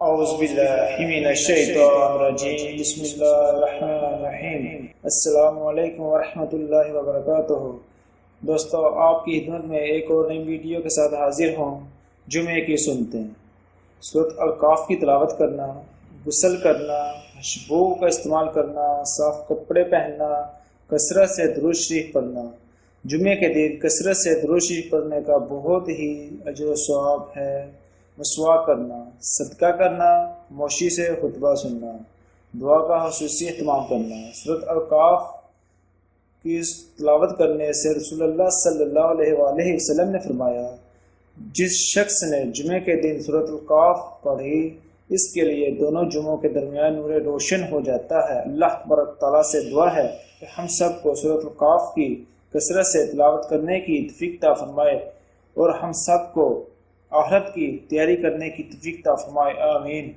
اعوذ باللہ من الشیطان الرجیم بسم اللہ الرحمن الرحیم السلام علیکم ورحمۃ اللہ وبرکاتہ۔ دوستو، آپ کی خدمت میں ایک اور نئی ویڈیو کے ساتھ حاضر ہوں۔ جمعے کی سنتے ہیں۔ سورۃ الکاف کی تلاوت کرنا، غسل کرنا، خوشبو کا استعمال کرنا، صاف کپڑے پہننا، کثرت سے درود شریف پڑھنا۔ جمعے کے دن کثرت سے درود شریف پڑھنے کا بہت ہی اجر و ثواب ہے۔ مسواک کرنا، صدقہ کرنا، موشی سے خطبہ سننا، دعا کا خصوصی اہتمام کرنا۔ سورۃ الکاف کی تلاوت کرنے سے رسول اللہ صلی اللہ علیہ وآلہ وسلم نے فرمایا، جس شخص نے جمعے کے دن سورۃ الکاف پڑھی، اس کے لیے دونوں جمعوں کے درمیان نور روشن ہو جاتا ہے۔ اللہ تبارک تعالیٰ سے دعا ہے کہ ہم سب کو سورۃ الکاف کی کثرت سے تلاوت کرنے کی توفیق عطا فرمائے اور ہم سب کو آخرت کی تیاری کرنے کی توفیق عطا فرمائے، آمین۔